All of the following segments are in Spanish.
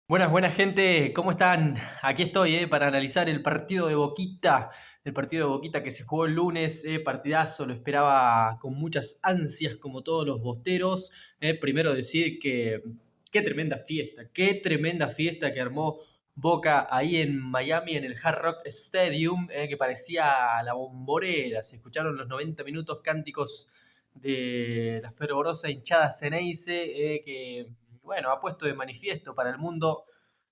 Buenas, buenas gente, ¿cómo están? Aquí estoy para analizar el partido de Boquita, el partido de Boquita que se jugó el lunes, partidazo, lo esperaba con muchas ansias como todos los bosteros. Primero decir que qué tremenda fiesta que armó Boca ahí en Miami en el Hard Rock Stadium, que parecía la Bombonera. Se escucharon los 90 minutos cánticos de la fervorosa hinchada Ceneice, que bueno, ha puesto de manifiesto para el mundo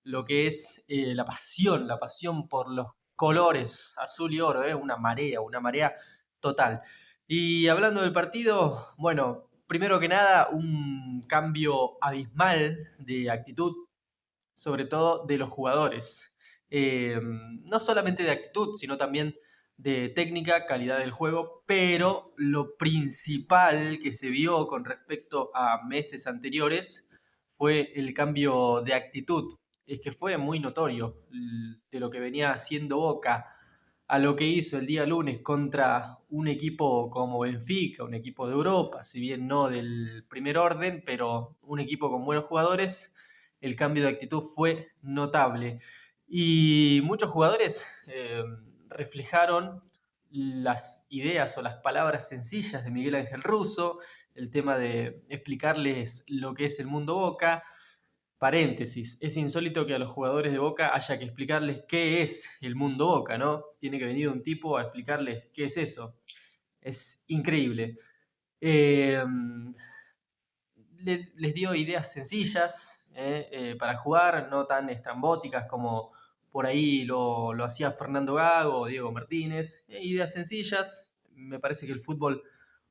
lo que es la pasión por los colores azul y oro, una marea total. Y hablando del partido, bueno, primero que nada, un cambio abismal de actitud, sobre todo de los jugadores. No solamente de actitud, sino también de técnica, calidad del juego, pero lo principal que se vio con respecto a meses anteriores fue el cambio de actitud. Es que fue muy notorio de lo que venía haciendo Boca a lo que hizo el día lunes contra un equipo como Benfica, un equipo de Europa, si bien no del primer orden, pero un equipo con buenos jugadores. El cambio de actitud fue notable. Y muchos jugadores reflejaron las ideas o las palabras sencillas de Miguel Ángel Russo, el tema de explicarles lo que es el mundo Boca. Paréntesis, es insólito que a los jugadores de Boca haya que explicarles qué es el mundo Boca, ¿no? Tiene que venir un tipo a explicarles qué es eso. Es increíble. Eh, les dio ideas sencillas para jugar, no tan estrambóticas como por ahí lo hacía Fernando Gago o Diego Martínez. Ideas sencillas, me parece que el fútbol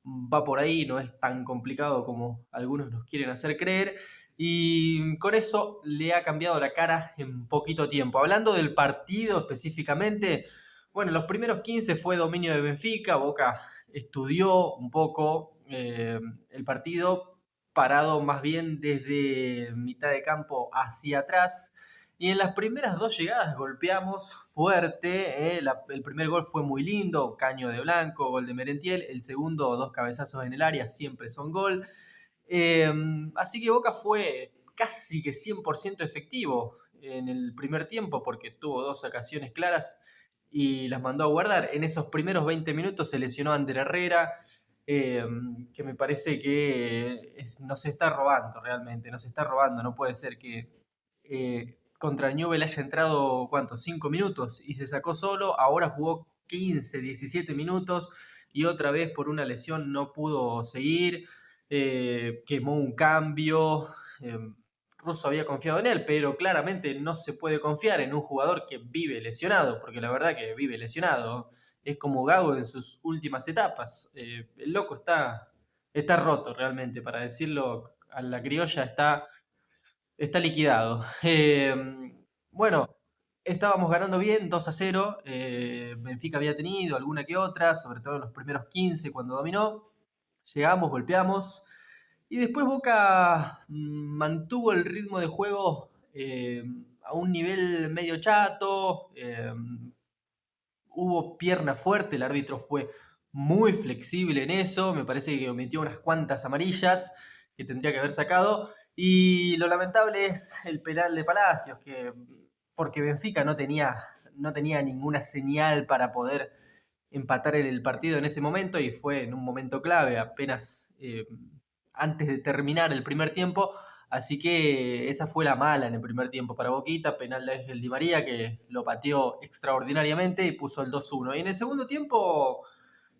va por ahí, no es tan complicado como algunos nos quieren hacer creer. Y con eso le ha cambiado la cara en poquito tiempo. Hablando del partido específicamente, bueno, los primeros 15 fue dominio de Benfica, Boca estudió un poco el partido, parado más bien desde mitad de campo hacia atrás. Y en las primeras dos llegadas golpeamos fuerte. El primer gol fue muy lindo, caño de Blanco, gol de Merentiel. El segundo, dos cabezazos en el área, siempre son gol. Eh, Así que Boca fue casi que 100% efectivo en el primer tiempo porque tuvo dos ocasiones claras y las mandó a guardar. En esos primeros 20 minutos se lesionó Ander Herrera, eh, que me parece que nos está robando realmente, nos está robando. No puede ser que contra Newell haya entrado, ¿cuánto? 5 minutos y se sacó solo, ahora jugó 15, 17 minutos y otra vez por una lesión no pudo seguir. Quemó un cambio. eh, Russo había confiado en él, pero claramente no se puede confiar en un jugador que vive lesionado, porque la verdad que vive lesionado. Es como Gago en sus últimas etapas. El loco está roto realmente, para decirlo a la criolla, está liquidado. Bueno, estábamos ganando bien, 2-0. Benfica había tenido alguna que otra, sobre todo en los primeros 15 cuando dominó. Llegamos, golpeamos. Y después Boca mantuvo el ritmo de juego a un nivel medio chato. Hubo pierna fuerte, el árbitro fue muy flexible en eso. Me parece que omitió unas cuantas amarillas que tendría que haber sacado. Y lo lamentable es el penal de Palacios, que porque Benfica no tenía ninguna señal para poder empatar el partido en ese momento y fue en un momento clave, apenas antes de terminar el primer tiempo. Así que esa fue la mala en el primer tiempo para Boquita, penal de Ángel Di María que lo pateó extraordinariamente y puso el 2-1. Y en el segundo tiempo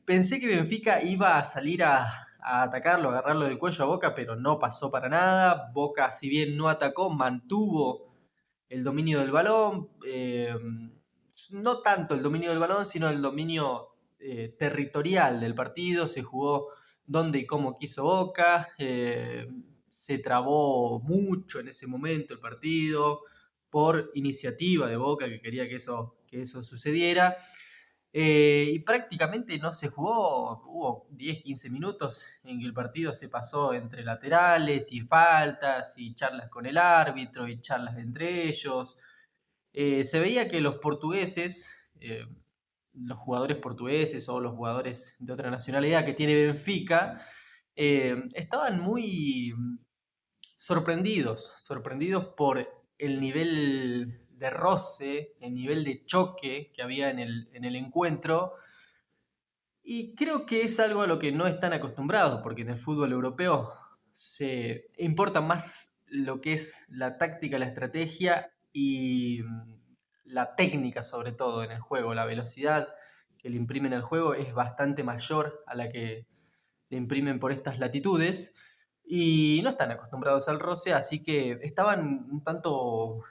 pensé que Benfica iba a salir a atacarlo, a agarrarlo del cuello a Boca, pero no pasó para nada. Boca, si bien no atacó, mantuvo el dominio del balón. No tanto el dominio del balón, sino el dominio territorial del partido. Se jugó donde y cómo quiso Boca. Se trabó mucho en ese momento el partido por iniciativa de Boca que quería que eso sucediera. Y prácticamente no se jugó, hubo 10, 15 minutos en que el partido se pasó entre laterales y faltas y charlas con el árbitro y charlas entre ellos. Se veía que los portugueses, los jugadores portugueses o los jugadores de otra nacionalidad que tiene Benfica, estaban muy sorprendidos por el nivel de roce, el nivel de choque que había en el encuentro. Y creo que es algo a lo que no están acostumbrados, porque en el fútbol europeo se importa más lo que es la táctica, la estrategia y la técnica sobre todo en el juego. La velocidad que le imprimen al juego es bastante mayor a la que le imprimen por estas latitudes y no están acostumbrados al roce, así que estaban un tanto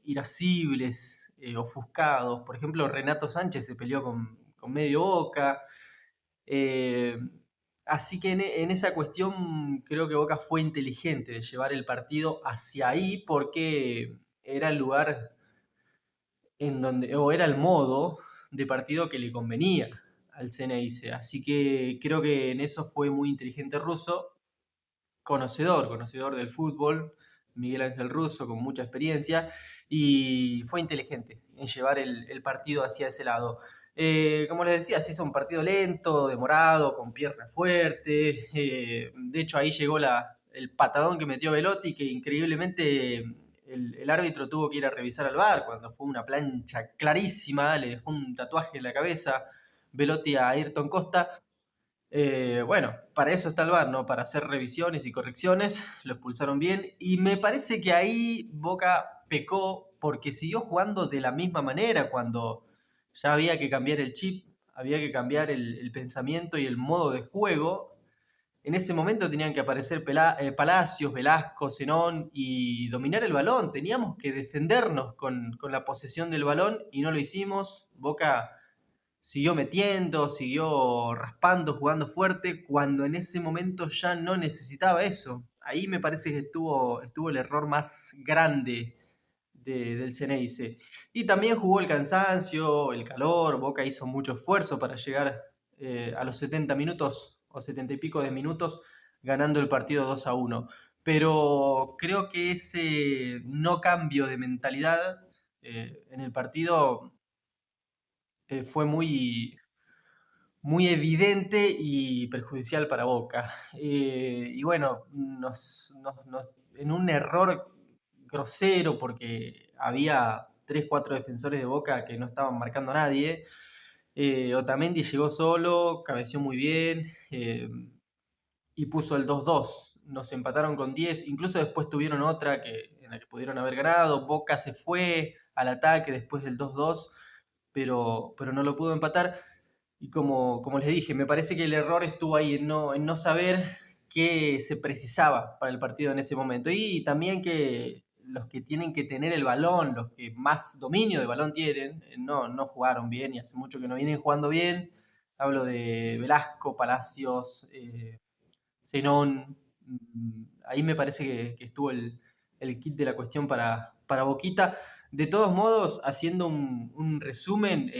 irascibles, ofuscados. Por ejemplo, Renato Sánchez se peleó con medio Boca. eh, Así que en esa cuestión creo que Boca fue inteligente de llevar el partido hacia ahí porque era el lugar en donde, o era el modo de partido que le convenía al Ceneice. Así que creo que en eso fue muy inteligente Russo, conocedor del fútbol, Miguel Ángel Russo, con mucha experiencia, y fue inteligente en llevar el partido hacia ese lado. Como les decía, se hizo un partido lento, demorado, con pierna fuerte. De hecho, ahí llegó el patadón que metió Velotti, que increíblemente el árbitro tuvo que ir a revisar al VAR cuando fue una plancha clarísima, le dejó un tatuaje en la cabeza Velotti a Ayrton Costa. Bueno, para eso está el VAR, ¿no? Para hacer revisiones y correcciones. Lo expulsaron bien. Y me parece que ahí Boca pecó porque siguió jugando de la misma manera cuando ya había que cambiar el chip, había que cambiar el pensamiento y el modo de juego. En ese momento tenían que aparecer Palacios, Velasco, Zenón y dominar el balón. Teníamos que defendernos con la posesión del balón y no lo hicimos. Boca siguió metiendo, siguió raspando, jugando fuerte, cuando en ese momento ya no necesitaba eso. Ahí me parece que estuvo el error más grande del Ceneice. Y también jugó el cansancio, el calor, Boca hizo mucho esfuerzo para llegar a los 70 minutos o 70 y pico de minutos ganando el partido 2-1. Pero creo que ese no cambio de mentalidad en el partido fue muy evidente y perjudicial para Boca. Y bueno, en un error grosero, porque había 3 4 defensores de Boca que no estaban marcando a nadie. Otamendi llegó solo, cabeció muy bien y puso el 2-2. Nos empataron con 10, incluso después tuvieron otra en la que pudieron haber ganado. Boca se fue al ataque después del 2-2, pero no lo pudo empatar. Y como les dije, me parece que el error estuvo ahí en no saber qué se precisaba para el partido en ese momento. Y también que los que tienen que tener el balón, los que más dominio de balón tienen, no jugaron bien y hace mucho que no vienen jugando bien. Hablo de Velasco, Palacios, Zenón. Ahí me parece que estuvo el kit de la cuestión para Boquita. De todos modos, haciendo un resumen,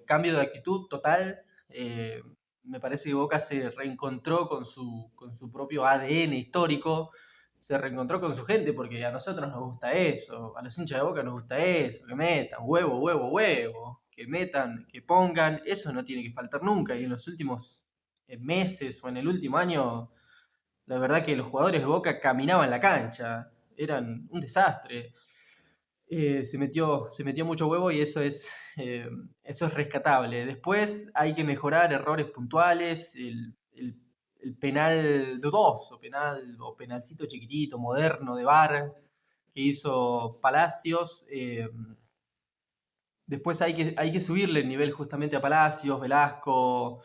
cambio de actitud total. eh, Me parece que Boca se reencontró con su propio ADN histórico, se reencontró con su gente, porque a nosotros nos gusta eso, a los hinchas de Boca nos gusta eso, que metan huevo, huevo, huevo, que metan, que pongan, eso no tiene que faltar nunca. Y en los últimos meses o en el último año la verdad que los jugadores de Boca caminaban la cancha, eran un desastre. Se metió mucho huevo y eso es rescatable. Después hay que mejorar errores puntuales, el penal dudoso, o penalcito chiquitito, moderno, de VAR, que hizo Palacios. Después hay que subirle el nivel justamente a Palacios, Velasco,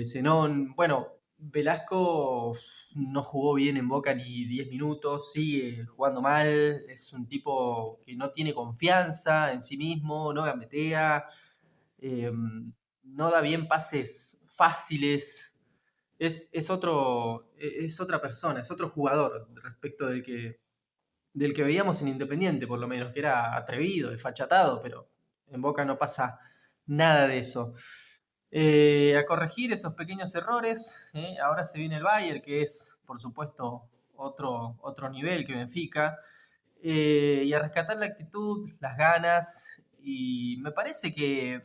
Zenón. Bueno, Velasco no jugó bien en Boca ni 10 minutos, sigue jugando mal, es un tipo que no tiene confianza en sí mismo, no gambetea, eh, no da bien pases fáciles. Es otra persona, es otro jugador respecto del que veíamos en Independiente, por lo menos, que era atrevido, desfachatado, pero en Boca no pasa nada de eso. A corregir esos pequeños errores. Ahora se viene el Bayern, que es, por supuesto, otro nivel que Benfica. Y a rescatar la actitud, las ganas. Y me parece que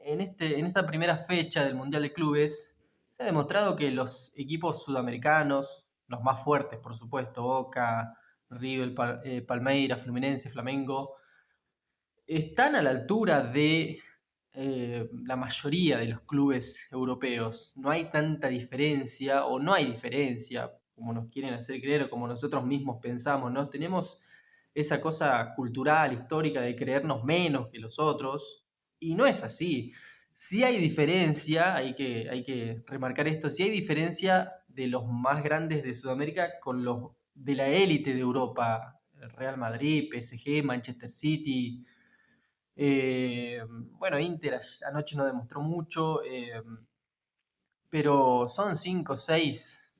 en esta primera fecha del Mundial de Clubes se ha demostrado que los equipos sudamericanos, los más fuertes, por supuesto, Boca, River, Palmeiras, Fluminense, Flamengo, están a la altura de la mayoría de los clubes europeos. No hay tanta diferencia, o no hay diferencia, como nos quieren hacer creer, o como nosotros mismos pensamos, ¿no? Tenemos esa cosa cultural, histórica de creernos menos que los otros, y no es así. Sí hay diferencia, hay que remarcar esto, sí hay diferencia de los más grandes de Sudamérica con los de la élite de Europa, Real Madrid, PSG, Manchester City, bueno, Inter anoche no demostró mucho, pero son 5, 6,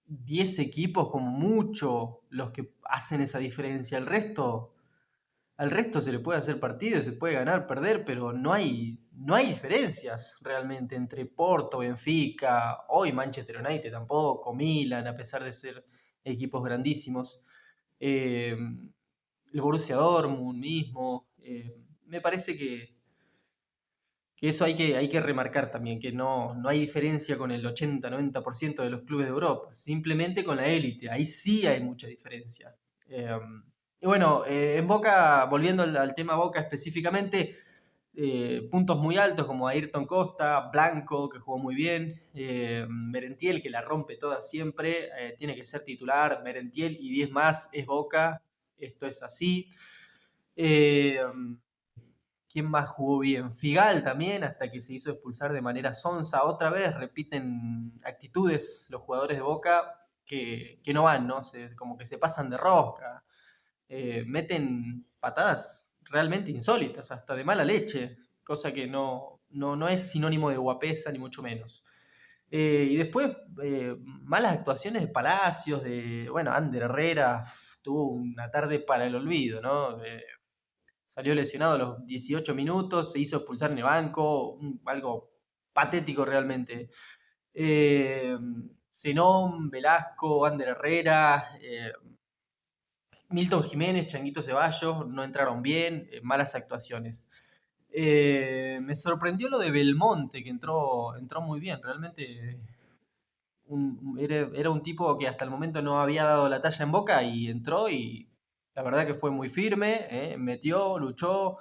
10 equipos como mucho los que hacen esa diferencia. Al resto se le puede hacer partido, se puede ganar, perder, pero no hay diferencias realmente entre Porto, Benfica, hoy Manchester United tampoco, Milan, a pesar de ser equipos grandísimos. Eh, el Borussia Dortmund mismo. Me parece que eso hay que remarcar también, que no hay diferencia con el 80-90% de los clubes de Europa, simplemente con la élite, ahí sí hay mucha diferencia. Eh, y bueno, en Boca, volviendo al tema Boca específicamente, puntos muy altos como Ayrton Costa, Blanco, que jugó muy bien, Merentiel, que la rompe toda siempre, tiene que ser titular, Merentiel y 10 más es Boca, esto es así. Eh, ¿Quién más jugó bien? Figal también, hasta que se hizo expulsar de manera sonsa. Otra vez repiten actitudes los jugadores de Boca que no van, ¿no? Como que se pasan de rosca. Meten patadas realmente insólitas, hasta de mala leche, cosa que no es sinónimo de guapesa, ni mucho menos. Y después, malas actuaciones de Palacios, bueno, Ander Herrera tuvo una tarde para el olvido, ¿no? Salió lesionado a los 18 minutos, se hizo expulsar en el banco, algo patético realmente. Eh, Zenón, Velasco, Ander Herrera, Milton Jiménez, Changuito Ceballos, no entraron bien, malas actuaciones. Me sorprendió lo de Belmonte, que entró muy bien, realmente era un tipo que hasta el momento no había dado la talla en Boca y entró y la verdad que fue muy firme, metió, luchó,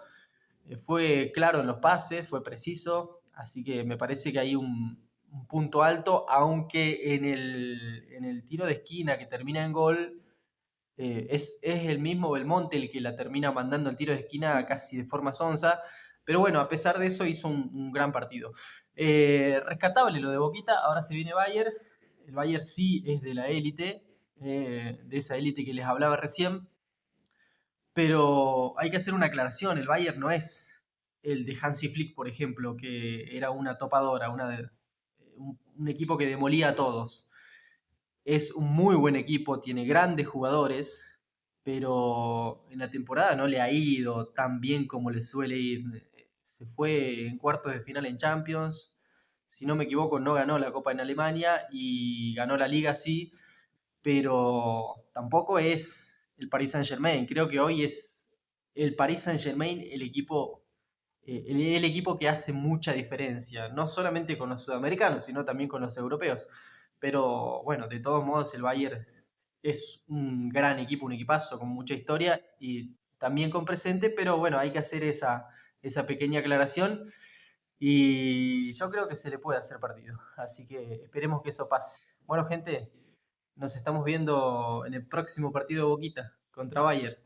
fue claro en los pases, fue preciso, así que me parece que hay un punto alto, aunque en el tiro de esquina que termina en gol, es el mismo Belmonte el que la termina mandando el tiro de esquina casi de forma sonsa, pero bueno, a pesar de eso hizo un gran partido. Rescatable lo de Boquita, ahora se viene Bayern, el Bayern sí es de la élite, de esa élite que les hablaba recién, pero hay que hacer una aclaración, el Bayern no es el de Hansi Flick, por ejemplo, que era una topadora, un equipo que demolía a todos. Es un muy buen equipo, tiene grandes jugadores, pero en la temporada no le ha ido tan bien como le suele ir. Se fue en cuartos de final en Champions, si no me equivoco no ganó la Copa en Alemania y ganó la Liga sí, pero tampoco es el Paris Saint-Germain. Creo que hoy es el Paris Saint-Germain el equipo que hace mucha diferencia, no solamente con los sudamericanos, sino también con los europeos. Pero bueno, de todos modos el Bayern es un gran equipo, un equipazo con mucha historia y también con presente, pero bueno, hay que hacer esa pequeña aclaración y yo creo que se le puede hacer partido. Así que esperemos que eso pase. Bueno, gente, nos estamos viendo en el próximo partido de Boquita contra Bayern.